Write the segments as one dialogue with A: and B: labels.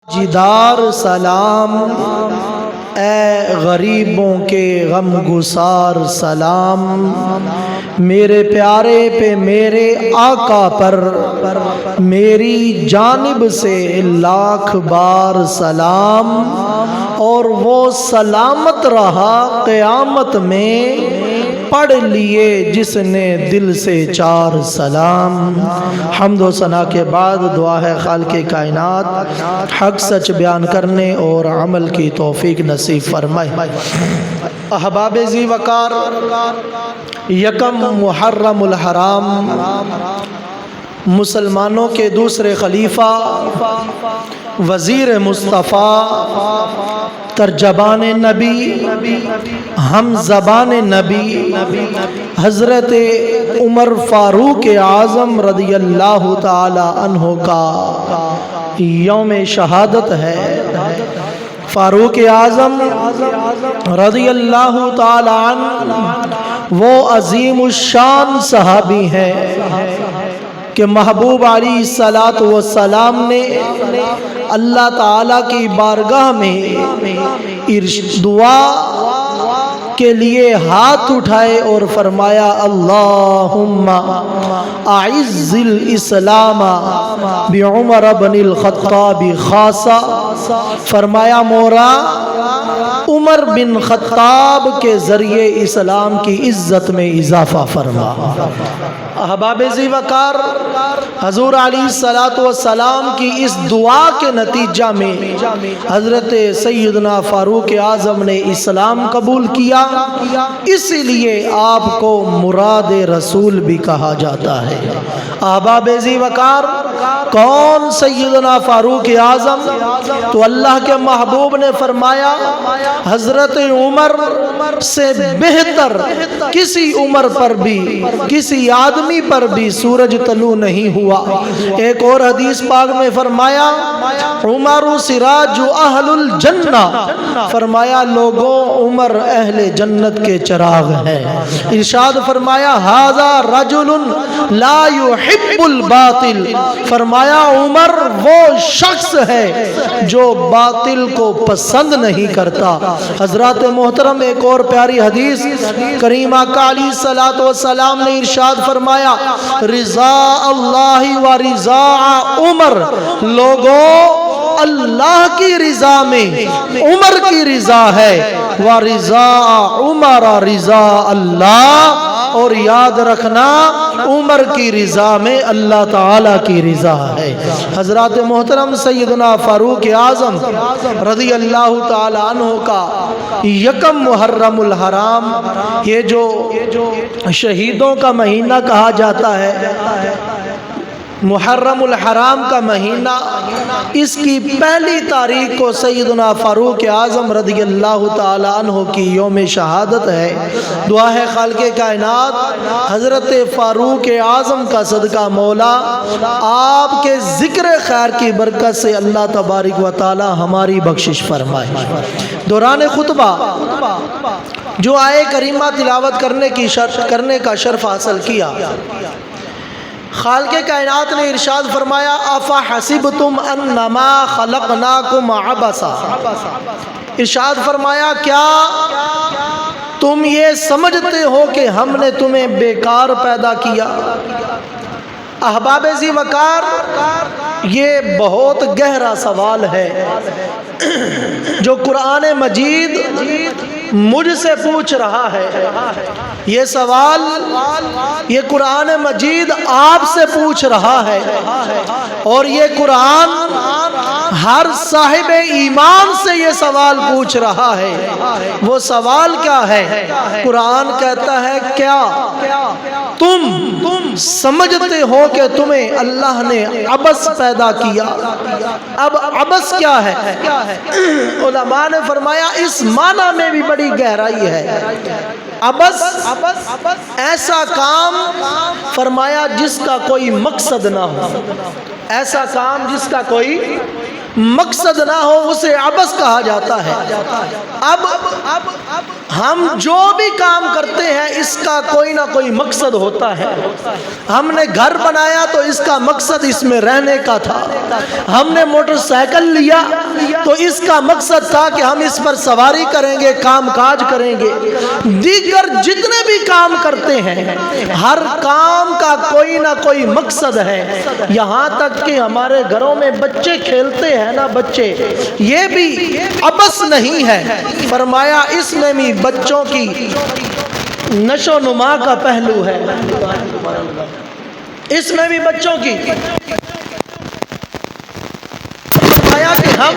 A: جدار سلام، اے غریبوں کے غم گسار سلام، میرے پیارے پہ میرے آقا پر میری جانب سے لاکھ بار سلام، اور وہ سلامت رہا قیامت میں پڑھ لیے جس نے دل سے چار سلام۔ حمد و ثنا کے بعد دعا ہے خالق کائنات حق سچ بیان کرنے اور عمل کی توفیق نصیب فرمائے۔ احباب ذی وقار، یکم محرم الحرام مسلمانوں کے دوسرے خلیفہ، وزیر مصطفیٰ، ترجمان نبی، ہم زبان نبی، حضرت عمر فاروق اعظم رضی اللہ تعالی عنہ کا یوم شہادت ہے۔ فاروق اعظم رضی اللہ تعالی عنہ وہ عظیم الشان صحابی ہیں کہ محبوب علیہ الصلاۃ والسلام نے اللہ تعالیٰ کی بارگاہ میں دعا کے لیے ہاتھ اٹھائے اور فرمایا اللہم اعز الاسلام بعمر بن الخطاب خاصہ، فرمایا مولا عمر بن خطاب کے ذریعے اسلام کی عزت میں اضافہ فرما۔ احباب ذی وقار، حضور علیہ الصلاۃ والسلام کی اس دعا کے نتیجہ میں حضرت سیدنا فاروق اعظم نے اسلام قبول کیا، اسی لیے آپ کو مراد رسول بھی کہا جاتا ہے۔ احباب ذی وقار، کون سیدنا فاروق اعظم؟ تو اللہ کے محبوب نے فرمایا حضرت عمر سے بہتر کسی عمر پر بھی، کسی آدمی پر بھی سورج طلوع نہیں ہوا۔ ایک اور حدیث پاک میں فرمایا عمر سراج اہل الجنہ، فرمایا لوگوں عمر اہل جنت کے چراغ ہیں۔ ارشاد فرمایا ھذا رجل لا يحب الباطل، فرمایا عمر وہ شخص ہے جو باطل کو پسند نہیں کرتا۔ حضرات محترم، ایک اور پیاری حدیث کریمہ کا علیہ الصلوۃ والسلام نے ارشاد فرمایا رضا اللہ و رضا عمر، لوگوں اللہ کی رضا میں عمر کی رضا ہے، و رضا عمر رضا اللہ، اور یاد رکھنا عمر کی رضا میں اللہ تعالی کی رضا ہے۔ حضرات محترم، سیدنا فاروق اعظم رضی اللہ تعالی عنہ کا یکم محرم الحرام، یہ جو شہیدوں کا مہینہ کہا جاتا ہے، محرم الحرام کا مہینہ، اس کی پہلی تاریخ کو سیدنا فاروق اعظم رضی اللہ تعالی عنہ کی یوم شہادت ہے۔ دعا ہے خالق کائنات حضرت فاروق اعظم کا صدقہ مولا آپ کے ذکر خیر کی برکت سے اللہ تبارک و تعالی ہماری بخشش فرمائے۔ دوران خطبہ جو آیے کریمہ تلاوت کرنے کا شرف حاصل کیا، خالق کائنات نے ارشاد فرمایا افحسبتم انما خلقناکم عبثا، ارشاد فرمایا کیا تم یہ سمجھتے ہو کہ ہم نے تمہیں بیکار پیدا کیا؟ احباب ذی وقار، یہ بہت گہرا سوال ہے جو قرآن مجید مجھ سے پوچھ رہا ہے۔ یہ سوال یہ قرآن مجید آپ سے پوچھ رہا ہے، اور یہ قرآن ہر صاحب ایمان سے یہ سوال پوچھ رہا ہے۔ وہ سوال کیا ہے؟ قرآن کہتا ہے کیا تم سمجھتے ہو کہ تمہیں اللہ نے عبث پیدا کیا؟ اب عبث کیا ہے؟ علماء نے فرمایا اس معنی میں بھی بڑی گہرائی ہے۔ عبث ایسا کام، فرمایا جس کا کوئی مقصد نہ ہو، ایسا کام جس کا کوئی مقصد نہ ہو اسے عبث کہا جاتا ہے۔ اب ہم جو بھی کام کرتے ہیں اس کا کوئی نہ کوئی مقصد ہوتا ہے۔ ہم نے گھر بنایا تو اس کا مقصد اس میں رہنے کا تھا، ہم نے موٹر سائیکل لیا تو اس کا مقصد تھا کہ ہم اس پر سواری کریں گے، کام کاج کریں گے۔ دیگر جتنے بھی کام کرتے ہیں ہر کام کا کوئی نہ کوئی مقصد ہے۔ یہاں تک کہ ہمارے گھروں میں بچے کھیلتے ہیں نا، بچے، یہ بھی عبث نہیں ہے۔ فرمایا اس میں بھی بچوں کی نشو و نما کا پہلو ہے، اس میں بھی بچوں کی کہ ہم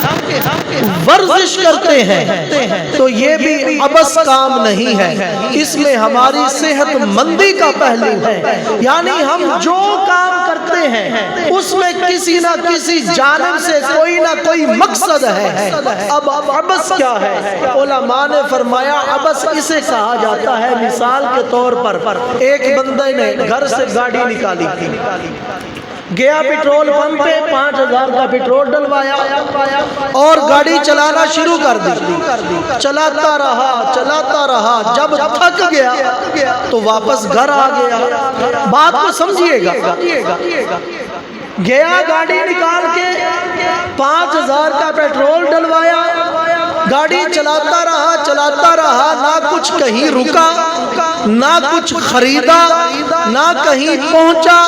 A: ورزش کرتے ہیں تو یہ بھی عبث کام نہیں ہے، اس میں ہماری صحت مندی کا پہلو ہے۔ یعنی ہم جو کام کرتے ہیں اس میں کسی نہ کسی جانب سے کوئی نہ کوئی مقصد ہے۔ اب عبث کیا ہے؟ علماء نے فرمایا عبث اسے کہا جاتا ہے، مثال کے طور پر ایک بندے نے گھر سے گاڑی نکالی، گیا پیٹرول پمپ پہ 5000 کا پیٹرول ڈلوایا اور گاڑی چلانا شروع کر دی، چلاتا رہا، جب تھک گیا تو واپس گھر آ گیا۔ بات کو سمجھیے گا، گیا گاڑی نکال کے 5000 کا پیٹرول ڈلوایا، گاڑی چلاتا رہا، نہ کچھ کہیں رکا، نہ کچھ خریدا، نہ کہیں پہنچا،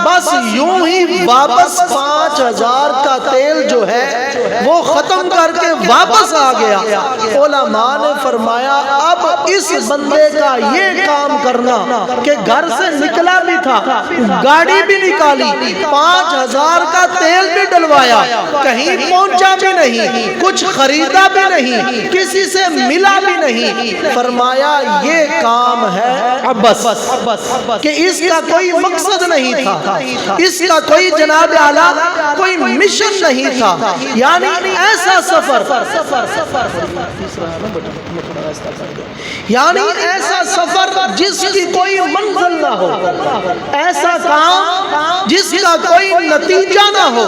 A: بس یوں ہی واپس 5000 کا تیل جو ہے وہ ختم کر کے واپس آ گیا۔ علماء نے فرمایا اب اس بندے کا یہ کام کرنا کہ گھر سے نکلا بھی تھا، گاڑی بھی نکالی، 5000 کا تیل بھی ڈلوایا، کہیں پہنچا بھی نہیں، کچھ خریدا بھی نہیں، کسی سے ملا بھی نہیں، فرمایا یہ کام ہے عبث، کہ اس کا کوئی مقصد نہیں تھا، اس کا کوئی جناب اعلیٰ کوئی مشن نہیں تھا۔ یعنی ایسا سفر جس کی کوئی منزل نہ ہو، ایسا کام جس کا کوئی نتیجہ نہ ہو،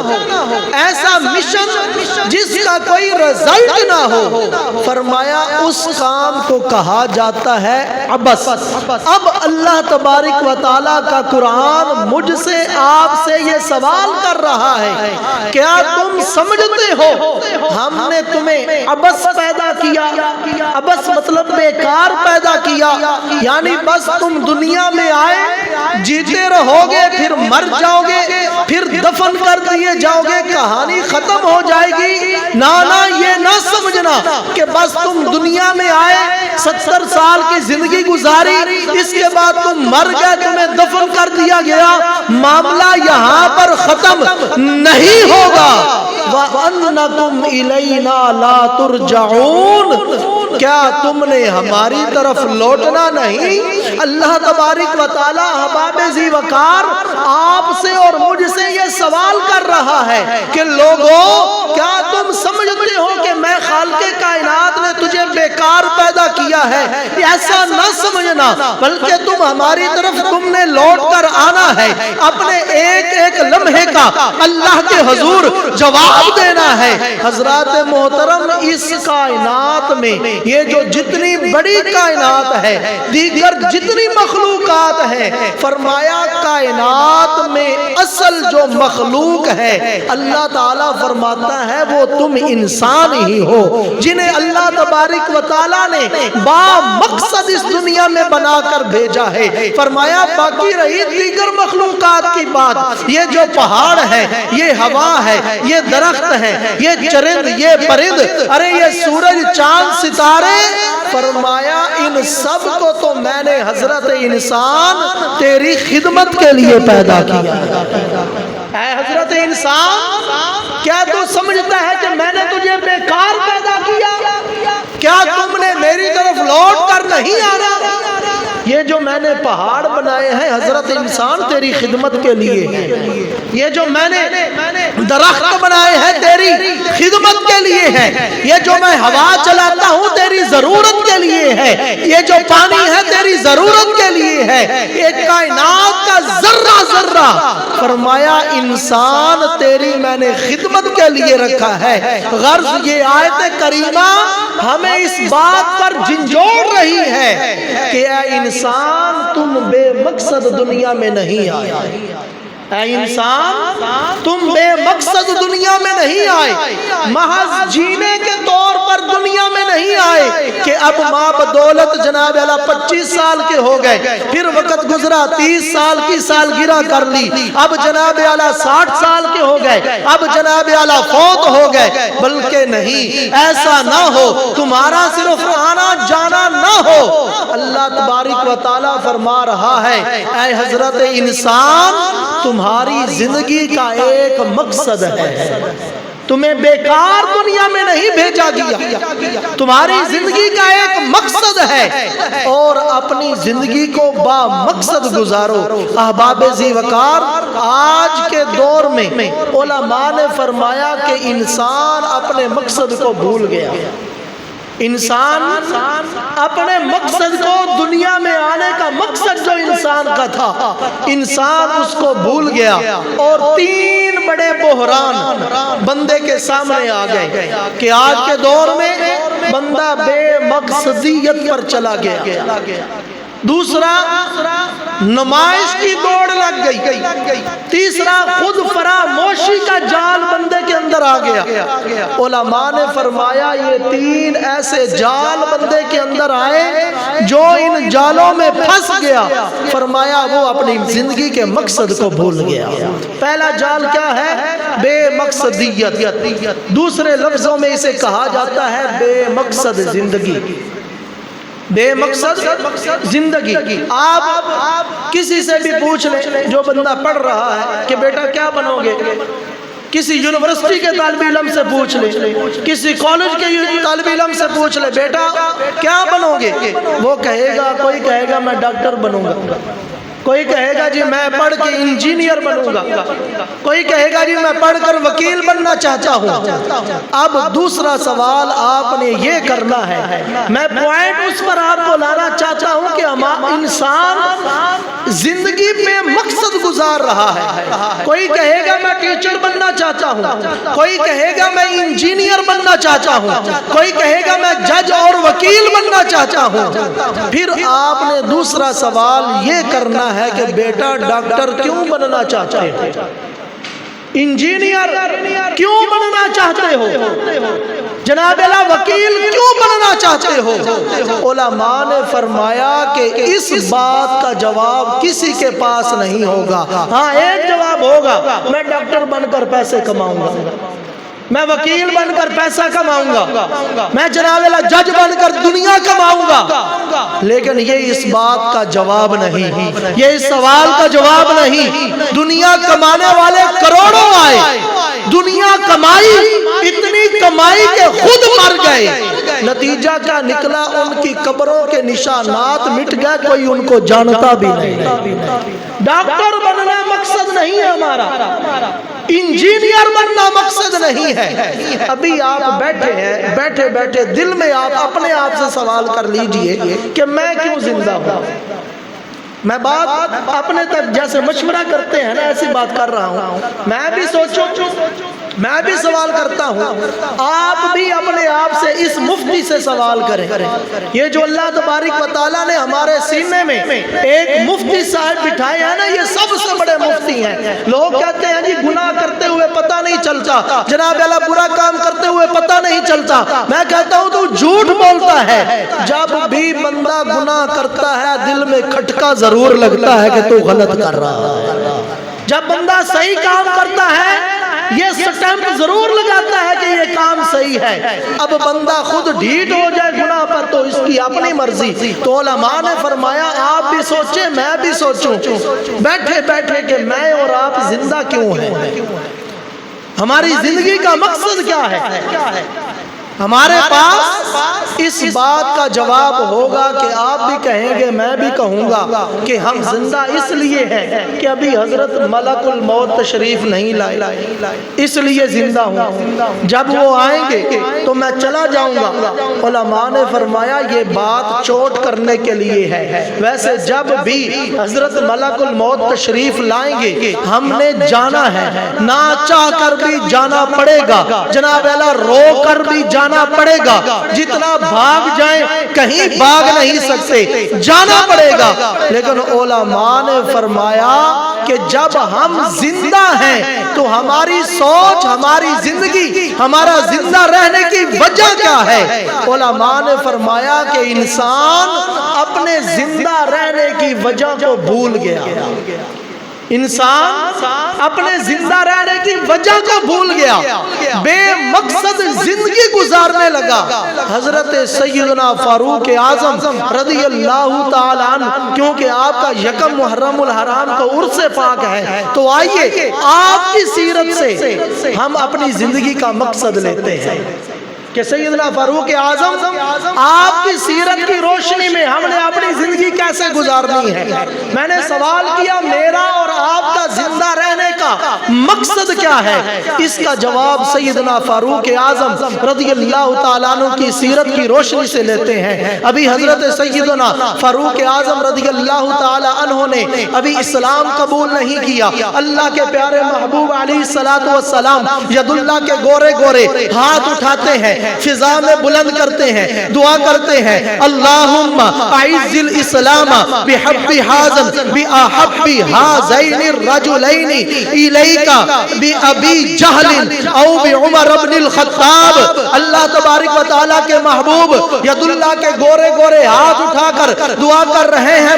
A: ایسا مشن جس کا کوئی رزلٹ نہ ہو، فرمایا اس کام کو کہا جاتا ہے عبث۔ اب اللہ تبارک و تعالیٰ کا قرآن مجھ سے آپ سے یہ سوال کر رہا ہے، کیا تم سمجھتے ہو ہم نے تمہیں عبث پیدا کیا؟ عبث مطلب بیکار پیدا کیا، یعنی بس تم دنیا میں آئے، جیتے رہو گے، پھر مر جاؤ گے، پھر دفن کر دیے جاؤ گے، کہانی ختم ہو جائے گی۔ نہ یہ نہ سمجھنا کہ بس تم دنیا میں آئے، 70 سال کی زندگی گزاری، اس کے بعد تم مر گئے، تمہیں دفن کر دیا گیا، معاملہ یہاں پر ختم نہیں ہوگا۔ وَأَنَّكُمْ إِلَيْنَا لَا تُرْجَعُونَ، کیا تم نے ہماری طرف لوٹنا نہیں؟ اللہ تبارک و تعالی احباب ذی وقار آپ سے اور مجھ سے یہ سوال کر رہا ہے کہ لوگوں کیا تم سمجھتے ہو کہ میں خالق کائنات نے تجھے بیکار پیدا کیا ہے؟ ایسا نہ سمجھنا، بلکہ تم ہماری طرف تم نے لوٹ کر آنا ہے، اپنے ایک ایک لمحے کا اللہ کے حضور جواب دینا ہے۔ حضرات محترم، اس کائنات میں یہ جو جتنی بڑی کائنات ہے، دیگر جتنی مخلوقات ہے، فرمایا کائنات میں اصل جو مخلوق ہے اللہ تعالیٰ فرماتا ہے وہ تم انسان ہی ہو، جنہیں اللہ تبارک و تعالیٰ نے با مقصد اس دنیا میں بنا کر بھیجا ہے۔ فرمایا باقی رہی دیگر مخلوقات کی بات، یہ جو پہاڑ ہے، یہ ہوا ہے، یہ درخت ہے، یہ چرند، یہ پرند، ارے یہ سورج چاند ستارے، فرمایا ان سب کو تو میں نے حضرت انسان تیری خدمت کے لیے پیدا کیا۔ اے حضرت انسان، کیا تو سمجھتا ہے کہ میں نے تجھے بیکار پیدا کیا؟ کیا تم نے میری طرف لوٹ کر نہیں آنا؟ یہ جو میں نے پہاڑ بنائے ہیں حضرت انسان تیری خدمت کے لیے، یہ جو میں نے درخت بنائے ہیں تیری خدمت کے کے لیے ہے، یہ جو میں ہوا چلاتا ہوں تیری ضرورت کے لیے ہے، یہ جو پانی ہے تیری ضرورت کے لیے ہے، یہ کائنات کا ذرہ ذرہ فرمایا انسان تیری میں نے خدمت کے لیے رکھا ہے۔ غرض یہ آیت کریمہ ہمیں اس بات پر جھنجھوڑ رہی ہے کہ اے انسان تم بے مقصد دنیا میں نہیں آئے، اے انسان تم بے مقصد دنیا میں نہیں آئے، محض جینے کے طور پر دنیا میں نہیں آئے کہ اب ماں بدولت جناب اعلیٰ 25 سال کے ہو گئے، پھر وقت گزرا 30 سال کی سالگرہ کر لی، اب جناب اعلیٰ 60 سال کے ہو گئے، اب جناب اعلیٰ فوت ہو گئے، بلکہ نہیں، ایسا نہ ہو، تمہارا صرف آنا جانا نہ ہو۔ اللہ تبارک و تعالیٰ فرما رہا ہے اے حضرت انسان تمہاری زندگی کا ایک مقصد ہے، تمہیں بیکار دنیا میں نہیں بھیجا گیا، تمہاری زندگی کا ایک مقصد ہے اور اپنی زندگی کو با مقصد گزارو۔ احباب ذی وقار، آج کے دور میں علماء نے فرمایا کہ انسان اپنے مقصد کو بھول گیا، انسان اپنے مقصد کو، دنیا میں آنے کا مقصد جو انسان کا تھا، انسان اس کو بھول گیا اور 3 بڑے بحران بندے کے سامنے آ گئے کہ آج کے دور میں بندہ بے مقصدیت پر چلا گیا، دوسرا نمائش کی دوڑ لگ گئی، تیسرا خود فراموشی کا جال بندے کے اندر آ گیا۔ علماء نے فرمایا یہ 3 ایسے جال بندے کے اندر آئے جو ان جالوں میں پھنس گیا، فرمایا وہ اپنی زندگی کے مقصد کو بھول گیا۔ پہلا جال کیا ہے؟ بے مقصدیت، دوسرے لفظوں میں اسے کہا جاتا ہے بے مقصد زندگی، بے مقصد زندگی۔ آپ کسی سے بھی پوچھ لیں جو بندہ پڑھ رہا ہے کہ بیٹا کیا بنو گے، کسی یونیورسٹی کے طالب علم سے پوچھ لے، کسی کالج کے طالب علم سے پوچھ لے بیٹا کیا بنو گے، وہ کہے گا، کوئی کہے گا میں ڈاکٹر بنوں گا، کوئی کہے گا جی میں پڑھ کے انجینئر بنوں گا، کوئی کہے گا جی میں پڑھ کر وکیل بننا چاہتا ہوں۔ اب دوسرا سوال آپ نے یہ کرنا ہے، میں پوائنٹ اس پر آپ کو لانا چاہتا ہوں کہ انسان زندگی میں مقصد گزار رہا ہے، کوئی کہے گا میں ٹیچر بننا چاہتا ہوں، کوئی کہے گا میں انجینئر بننا چاہتا ہوں، کوئی کہے گا میں جج اور وکیل بننا چاہتا ہوں۔ پھر آپ نے دوسرا سوال یہ کرنا ہے کہ بیٹا ڈاکٹر کیوں بننا چاہتے ہو، انجینئر کیوں بننا چاہتے ہو، جناب اللہ وکیل کیوں بننا چاہتے ہو؟ علماء نے فرمایا کہ اس بات کا جواب کسی کے پاس نہیں ہوگا، ہاں ایک جواب ہوگا، میں ڈاکٹر بن کر پیسے کماؤں گا، میں وکیل بن کر پیسہ کماؤں گا، میں جناب اللہ جج بن کر دنیا کماؤں گا، لیکن یہ اس بات کا جواب نہیں، یہ اس سوال کا جواب نہیں۔ دنیا کمانے والے کروڑوں آئے، دنیا کمائی، اتنی کمائی کہ خود مر گئے، نتیجہ کیا نکلا؟ ان کی قبروں کے نشانات مٹ گئے، کوئی ان کو جانتا بھی نہیں۔ ڈاکٹر بننا مقصد نہیں ہے ہمارا، انجینئر بننا مقصد نہیں ہے۔ ابھی آپ بیٹھے ہیں، بیٹھے بیٹھے دل میں آپ اپنے آپ سے سوال کر لیجئے کہ میں کیوں زندہ ہوں؟ میں بات اپنے تک جیسے مشورہ کرتے ہیں نا ایسی بات کر رہا ہوں، میں بھی سوچوں، میں بھی سوال کرتا ہوں، آپ بھی اپنے آپ سے اس مفتی سے سوال کریں۔ یہ جو اللہ تبارک و تعالیٰ نے ہمارے سینے میں ایک مفتی صاحب بٹھائے ہیں نا، یہ سب سے بڑے مفتی ہیں۔ لوگ کہتے ہیں جی گناہ کرتے ہوئے پتہ نہیں چلتا، جناب اللہ برا کام کرتے ہوئے پتہ نہیں چلتا، میں کہتا ہوں تو جھوٹ بولتا ہے۔ جب بھی بندہ گناہ کرتا ہے دل میں کھٹکا ضرور لگتا ہے کہ تو غلط کر رہا ہے، جب بندہ صحیح کام کرتا ہے یہ سٹیمپ ضرور لگاتا ہے کہ یہ کام صحیح ہے۔ اب بندہ خود ڈھیٹ ہو جائے گناہ پر تو اس کی اپنی مرضی۔ تو علماء نے فرمایا آپ بھی سوچیں، میں بھی سوچوں، بیٹھے بیٹھے کہ میں اور آپ زندہ کیوں ہیں، ہماری زندگی کا مقصد کیا ہے؟ ہمارے پاس اس بات کا جواب ہوگا کہ آپ بھی کہیں گے میں بھی کہوں گا کہ ہم زندہ اس لیے ہیں کہ ابھی حضرت ملک الموت تشریف نہیں لائے، اس لیے زندہ ہوں، جب وہ آئیں گے تو میں چلا جاؤں گا۔ علماء نے فرمایا یہ بات چوٹ کرنے کے لیے ہے، ویسے جب بھی حضرت ملک الموت تشریف لائیں گے ہم نے جانا ہے، نہ چاہ کر بھی جانا پڑے گا، جناب اعلیٰ رو کر بھی جانا پڑے گا، جتنا بھاگ جائیں کہیں بھاگ نہیں سکتے، جانا پڑے گا۔ لیکن علماء نے فرمایا کہ جب ہم زندہ ہیں تو ہماری سوچ، ہماری زندگی، ہمارا زندہ رہنے کی وجہ کیا ہے؟ علماء نے فرمایا کہ انسان اپنے زندہ رہنے کی وجہ کو بھول گیا، انسان اپنے زندہ رہنے کی وجہ کو بھول گیا، بے مقصد زندگی گزارنے لگا۔ حضرت سیدنا فاروق اعظم رضی اللہ تعالیٰ عنہ، کیونکہ آپ کا یکم محرم الحرام تو عرس پاک ہے، تو آئیے آپ کی سیرت سے ہم اپنی زندگی کا مقصد لیتے ہیں کہ سیدنا فاروق اعظم آپ کی سیرت کی روشنی میں ہم نے اپنی زندگی کیسے گزارنی ہے۔ میں نے سوال کیا میرا اور آپ کا زندہ رہنے کا مقصد کیا ہے؟ اس کا جواب سیدنا فاروق اعظم رضی اللہ تعالیٰ عنہ کی سیرت کی روشنی سے لیتے ہیں۔ ابھی حضرت سیدنا فاروق اعظم رضی اللہ تعالیٰ عنہ نے ابھی اسلام قبول نہیں کیا، اللہ کے پیارے محبوب علیہ السلام ید اللہ کے گورے گورے ہاتھ اٹھاتے ہیں، فضا میں بلند کرتے ہیں، دعا کرتے ہیں، اللہم اعز الاسلام بحب حازم باحب حازین الرجلین الیک بابی جہل او بعمر بن الخطاب۔ اللہ تبارک و تعالیٰ کے محبوب ید اللہ کے گورے گورے ہاتھ اٹھا کر دعا کر رہے ہیں،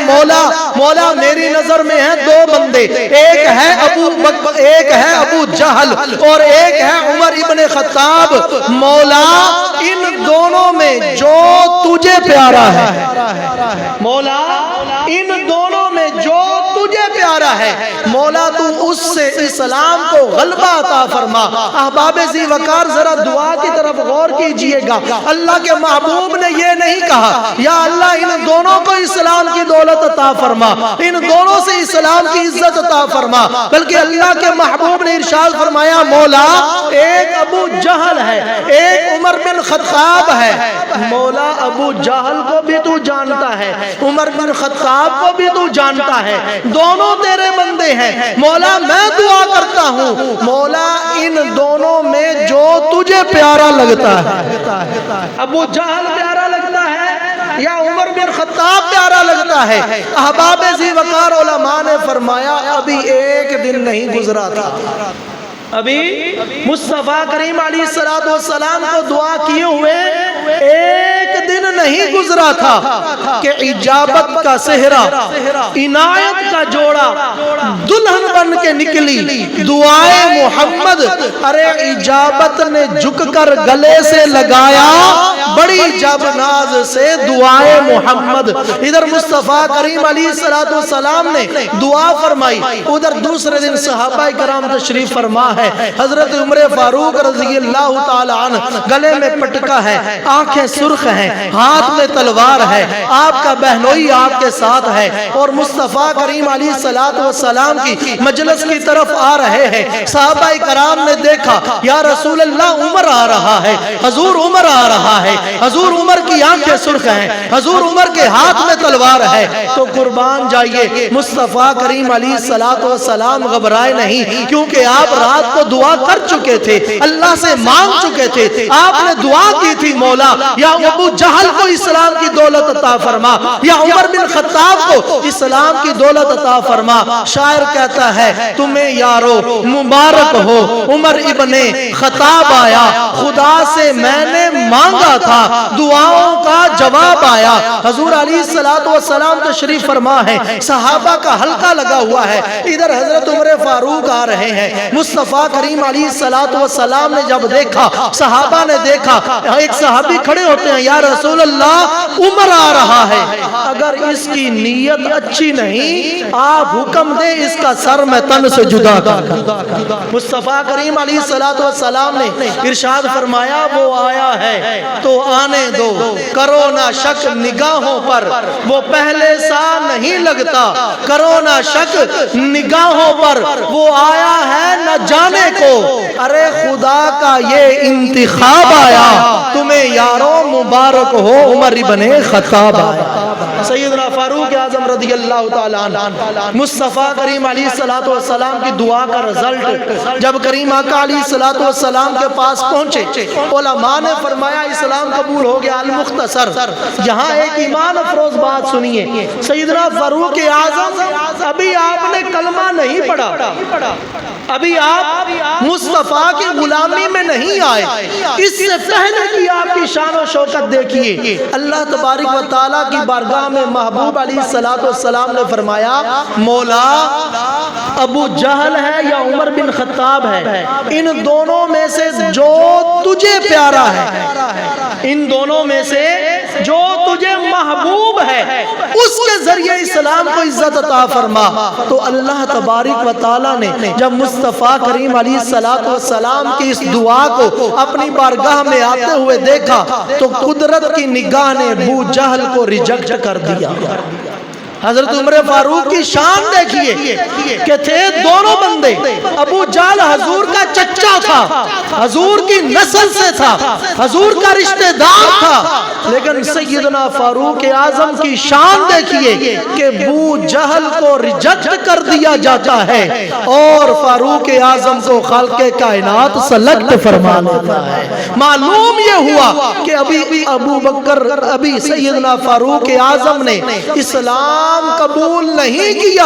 A: مولا میری نظر میں ہیں دو بندے، ایک ہے ابو جہل اور ایک ہے عمر ابن خطاب، مولا ان دونوں میں جو تجھے پیارا ہے، مولا ان دونوں میں جو تجھے پیارا ہے، مولا تو اس سے اسلام کو غلبہ عطا فرما۔ احباب ذی وقار ذرا دعا کی طرف غور کیجئے گا، اللہ کے محبوب نے یہ نہیں کہا یا اللہ ان دونوں کو اسلام کی دولت عطا فرما، ان دونوں سے اسلام کی عزت عطا فرما، بلکہ اللہ کے محبوب نے ارشاد فرمایا مولا ایک ابو جہل ہے، ایک عمر بن خطاب ہے، مولا ابو جہل کو بھی تو جانتا ہے، عمر بن خطاب کو بھی تو جانتا ہے، دونوں تیرے بندے ہیں، مولا میں دعا کرتا ہوں مولا ان دونوں میں جو تجھے پیارا لگتا ہے، ابو جہل پیارا لگتا ہے یا عمر بن خطاب پیارا لگتا ہے۔ احباب ذی وقار علماء نے فرمایا ابھی ایک دن نہیں گزرا تھا، ابھی مصطفیٰ کریم علیہ السلام کو دعا کیے ہوئے ایک دن نہیں گزرا تھا کہ اجابت کا صحرا، عنایت کا جوڑا دلہن بن کے نکلی دعائے محمد۔ ارے اجابت نے جھک کر گلے سے لگایا بڑی جب ناز سے دعائے محمد۔ ادھر مصطفیٰ کریم علیہ السلام نے دعا فرمائی، ادھر دوسرے دن صحابہ کرام تشریف فرما ہے، حضرت عمر فاروق رضی اللہ تعالی عنہ گلے میں پٹکا ہے، آنکھیں سرخ ہیں، ہاتھ میں تلوار ہے، آپ کا بہنوئی آپ کے ساتھ ہے، اور مصطفیٰ کریم علیہ السلام کی مجلس کی طرف آ رہے ہیں۔ صحابہ کرام نے دیکھا یا رسول اللہ عمر آ رہا ہے، حضور عمر آ رہا ہے، حضور عمر کی آنکھیں سرخ ہیں، حضور عمر کے ہاتھ میں تلوار ہے، تو قربان جائیے مصطفیٰ کریم علیہ السلام گھبرائے نہیں، کیونکہ آپ رات کو دعا کر چکے تھے، اللہ سے مانگ چکے تھے، آپ نے دعا کی تھی مولا یا ابو جہل کو اسلام کی دولت عطا فرما یا عمر بن خطاب کو اسلام کی دولت عطا فرما۔ شاعر کہتا ہے تمہیں یارو مبارک ہو عمر ابن خطاب آیا، خدا سے میں نے مانگا تھا دعاؤں کا جواب آیا۔ حضور علیہ السلام تشریف فرما ہے، صحابہ کا حلقہ لگا ہوا ہے، ادھر حضرت عمر فاروق آ رہے ہیں۔ مصطفیٰ کریم علیہ السلام نے جب دیکھا، صحابہ نے دیکھا، ایک صحابی کھڑے ہوتے ہیں، یا رسول اللہ عمر آ رہا ہے، اگر اس کی نیت اچھی نہیں آپ حکم دیں اس کا سر میں تن سے جدا کر دوں۔ مصطفیٰ کریم علیہ السلام نے ارشاد فرمایا وہ آیا ہے تو آنے دو، کرو نہ شک نگاہوں پر وہ پہلے سا نہیں لگتا، کرو نہ شک نگاہوں پر وہ آیا ہے نہ جانے کو، ارے خدا کا یہ انتخاب آیا، تمہیں یاروں مبارک ہو عمر ابن خطاب آیا۔ سیدنا فاروق اعظم رضی اللہ تعالیٰ عنہ مصطفیٰ کریم علیہ السلام کی دعا کا رزلٹ جب کریم آقا علیہ السلام کے پاس پہنچے، علماء نے فرمایا اسلام قبول ہو گیا۔ المختصر یہاں ایک ایمان افروز بات سنیے، سیدنا فاروق اعظم ابھی آپ نے کلمہ نہیں پڑھا، ابھی آپ مصطفیٰ کی غلامی میں نہیں آئے، اس سے پہلے کی آپ کی شان و شوکت دیکھیے۔ اللہ تبارک و تعالیٰ کی بارگاہ میں محبوب علیہ السلام نے فرمایا مولا ابو جہل ہے یا عمر بن خطاب ہے، ان دونوں میں سے جو تجھے پیارا ہے، ان دونوں میں سے جو تجھے محبوب ہے اس کے ذریعے اسلام کو عزت عطا فرما۔ تو اللہ تبارک و تعالیٰ نے جب مصطفیٰ کریم علیہ السلام کی اس دعا کو اپنی بارگاہ میں آتے ہوئے دیکھا تو قدرت کی نگاہ نے ابو جہل کو ریجیکٹ کر دیا۔ حضرت عمر فاروق کی شان دیکھیے کہ تھے دونوں بندے، ابو جہل حضور کا چچا تھا، حضور کی نسل سے تھا، حضور کا رشتہ دار تھا، لیکن سیدنا فاروق اعظم کی شان دیکھیے کہ ابو جہل کو ریجیکٹ کر دیا جاتا ہے اور فاروق اعظم کو خالق کائنات سلیکٹ فرما لیتا ہے۔ معلوم یہ ہوا کہ ابھی سیدنا فاروق اعظم نے اسلام قبول نہیں کیا،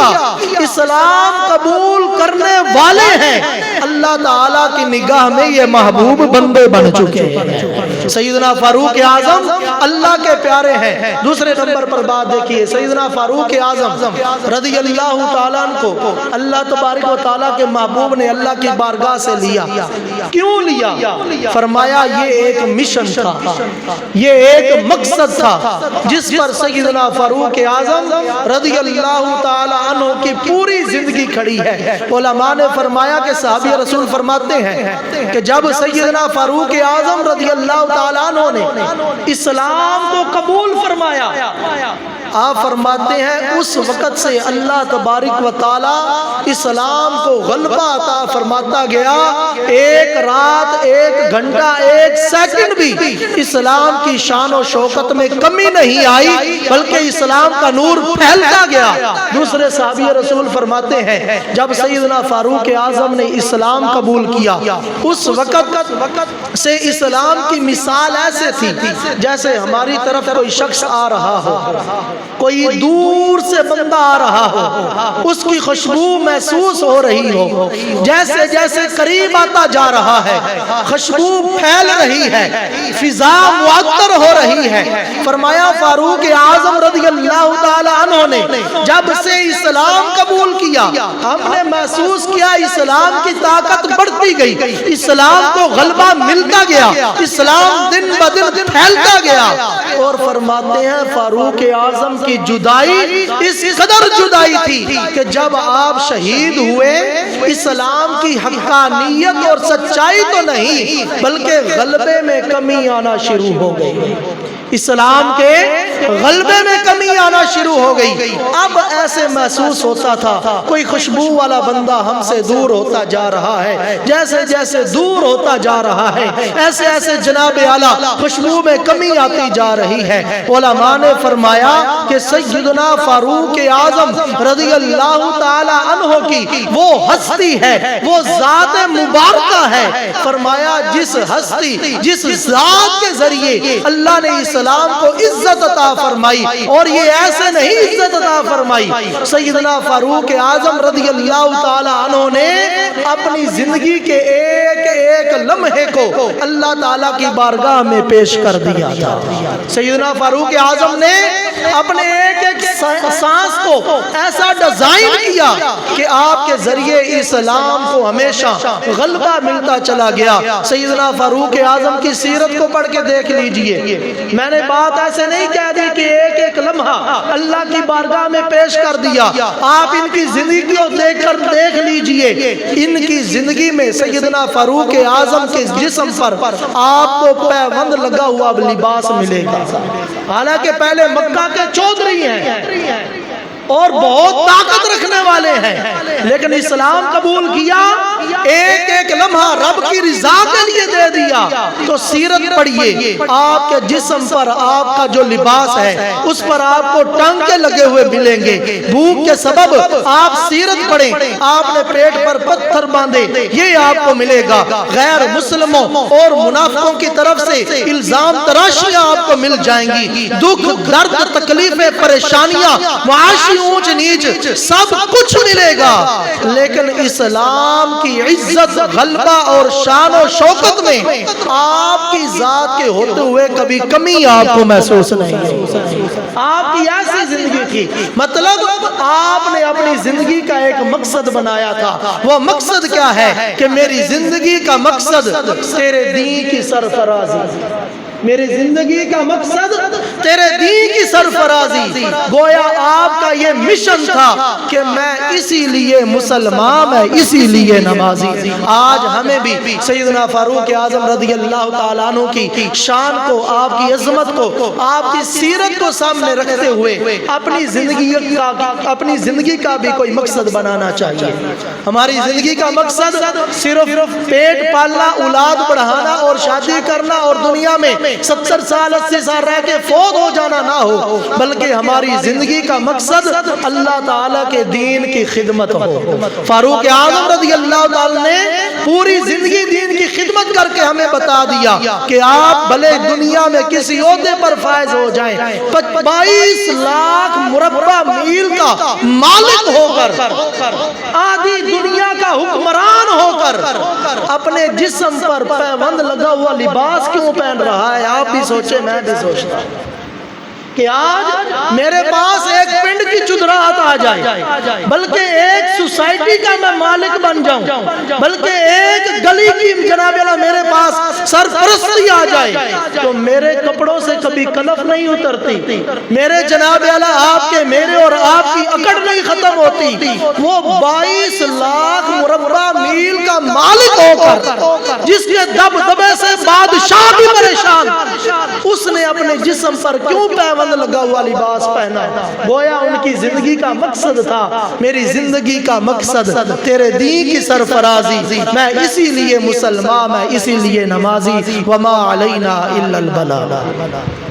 A: اسلام قبول کرنے والے ہیں، اللہ تعالیٰ کی نگاہ میں یہ محبوب بندے بن چکے ہیں۔ سیدنا فاروق اعظم اللہ کے پیارے ہیں۔ دوسرے نمبر پر بات دیکھیے، سیدنا فاروق اعظم رضی اللہ تعالیٰ عنہ کو اللہ تبارک و تعالیٰ کے محبوب نے اللہ کی بارگاہ سے لیا۔ کیوں لیا؟ فرمایا یہ ایک مشن تھا، یہ ایک مقصد تھا جس پر سیدنا فاروق اعظم رضی اللہ تعالی عنہ کی پوری زندگی کھڑی ہے۔ علماء نے فرمایا کہ صحابی رسول فرماتے ہیں کہ جب سیدنا فاروق اعظم رضی اللہ تعالی عنہ نے اسلام کو قبول فرمایا، آپ فرماتے ہیں اس وقت سے اللہ تبارک و تعالی اسلام کو غلبہ عطا فرماتا گیا۔ ایک رات، ایک گھنٹہ، ایک سیکنڈ بھی اسلام کی شان و شوکت میں کمی نہیں آئی، بلکہ اسلام کا نور پھیلتا گیا۔ دوسرے صحابی رسول فرماتے ہیں جب سیدنا فاروق اعظم نے اسلام قبول کیا، اس وقت سے اسلام کی مثال ایسے تھی جیسے ہماری طرف کوئی شخص آ رہا ہو، کوئی دور سے بندہ آ رہا ہو، اس کی خوشبو محسوس ہو رہی ہو، جیسے جیسے قریب آتا جا رہا ہے خوشبو پھیل رہی ہے، فضا معطر ہو رہی ہے۔ فرمایا فاروق اعظم رضی اللہ تعالی عنہ نے جب سے اسلام قبول کیا، ہم نے محسوس کیا اسلام کی طاقت بڑھتی گئی، اسلام کو غلبہ ملتا گیا، اسلام دن بدن پھیلتا گیا۔ اور فرماتے ہیں فاروق اعظم کی جدائی اس قدر جدائی تھی کہ جب آپ شہید ہوئے، اسلام کی حقانیت اور سچائی تو نہیں بلکہ غلبے میں کمی آنا شروع ہو گئی، اسلام کے غلبے میں کمی آنا شروع ہو گئی۔ اب ایسے محسوس ہوتا تھا کوئی خوشبو والا بندہ ہم سے دور ہوتا جا رہا ہے، جیسے جیسے دور ہوتا جا رہا ہے ایسے ایسے جناب اعلیٰ خوشبو میں کمی آتی جا رہی ہے۔ علماء نے فرمایا کہ سیدنا فاروق اعظم رضی اللہ تعالی عنہ کی وہ ہستی ہے، وہ ذات مبارکہ ہے۔ فرمایا جس ہستی، جس ذات کے ذریعے اللہ نے اسلام کو عزت عطا فرمائی، اور یہ ایسے نہیں عزت عطا فرمائی، سیدنا فاروق اعظم رضی اللہ تعالی عنہ نے اپنی زندگی کے ایک ایک لمحے کو اللہ تعالیٰ کی بارگاہ میں پیش کر دیا تھا۔ سیدنا فاروق اعظم نے اپنے ایک ایک سانس کو ایسا ڈیزائن کیا کہ آپ کے ذریعے اسلام کو ہمیشہ غلبہ ملتا چلا گیا۔ سیدنا فاروق اعظم کی سیرت کو پڑھ کے دیکھ لیجئے، میں نے بات ایسے نہیں کہہ دی زندگی کے ایک ایک لمحہ اللہ کی بارگاہ میں پیش کر دیا. آپ ان کی زندگی کو دیکھ لیجئے. ان کی زندگی میں سیدنا فاروق اعظم کے جسم پر آپ کو پیوند لگا ہوا لباس ملے گا. حالانکہ پہلے مکہ کے چودھری ہیں اور بہت طاقت رکھنے والے ہیں، لیکن اسلام قبول کیا، ایک ایک لمحہ رب کی رضا کے لیے دے دیا. تو سیرت پڑھیے، آپ کے جسم پر آپ کا جو لباس ہے اس پر آپ کو ٹانکے لگے ہوئے ملیں گے. بھوک کے سبب آپ سیرت پڑھیں، آپ نے پیٹ پر پتھر باندھے، یہ آپ کو ملے گا. غیر مسلموں اور منافقوں کی طرف سے الزام تراشیاں آپ کو مل جائیں گی. دکھ، درد، تکلیفیں، پریشانیاں، معاشی اونچ نیچ، سب کچھ ملے گا. لیکن اسلام کی عزت، غلبہ اور شان و شوکت میں آپ کی ذات کے ہوتے ہوئے کبھی کمی آپ کو محسوس نہیں ہے. آپ کی ایسی زندگی تھی، مطلب آپ نے اپنی زندگی کا ایک مقصد بنایا تھا. وہ مقصد کیا ہے کہ میری زندگی کا مقصد تیرے دین کی سرفرازی. میری زندگی کا مقصد تیرے دین کی سرفرازی. گویا آپ کا یہ مشن تھا کہ میں اسی لیے مسلمان، میں اسی لیے نمازی. آج ہمیں بھی سیدنا فاروق اعظم رضی اللہ تعالیٰ عنہ کی شان کو، آپ کی عظمت کو، آپ کی سیرت کو سامنے رکھتے ہوئے اپنی زندگی کا بھی کوئی مقصد بنانا چاہیے. ہماری زندگی کا مقصد صرف پیٹ پالنا، اولاد بڑھانا اور شادی کرنا اور دنیا میں 70 سال 80 سال رہ کے فوت ہو جانا نہ ہو، بلکہ ہماری زندگی کا مقصد اللہ تعالیٰ کے دین کی خدمت ہو. فاروق اعظم رضی اللہ تعالیٰ نے پوری زندگی دین کی خدمت کر کے ہمیں بتا دیا کہ آپ بھلے دنیا میں کسی عہدے پر فائز ہو جائیں، 22 لاکھ مربع میل کا مالک ہو کر، آدھی دنیا کا حکمران ہو کر، اپنے جسم پر پیوند لگا ہوا لباس کیوں پہن رہا ہے؟ آپ بھی سوچیں، میں بھی سوچتا ہوں کہ آج میرے پاس ایک پنڈ کی چدراہت آ جائے، بلکہ ایک سوسائٹی کا میں مالک بن جاؤں، بلکہ ایک گلی کی جناب اللہ میرے پاس سرپرستی آ جائے، تو میرے کپڑوں سے کبھی کلف نہیں اترتی، میرے جناب اللہ آپ کے، میرے اور آپ کی اکڑ نہیں ختم ہوتی. وہ 22 لاکھ مربع میل کا مالک ہو کر، جس کے دبدبے سے بادشاہ بھی پریشان، اس نے اپنے جسم پر کیوں پیوند لگا ہوا لباس پہنا؟ گویا ان کی زندگی کا مقصد تھا، میری زندگی کا مقصد تیرے دین کی سرفرازی. میں اسی لیے مسلمان، میں اسی لیے نمازی. وما علینا الا البلاغ.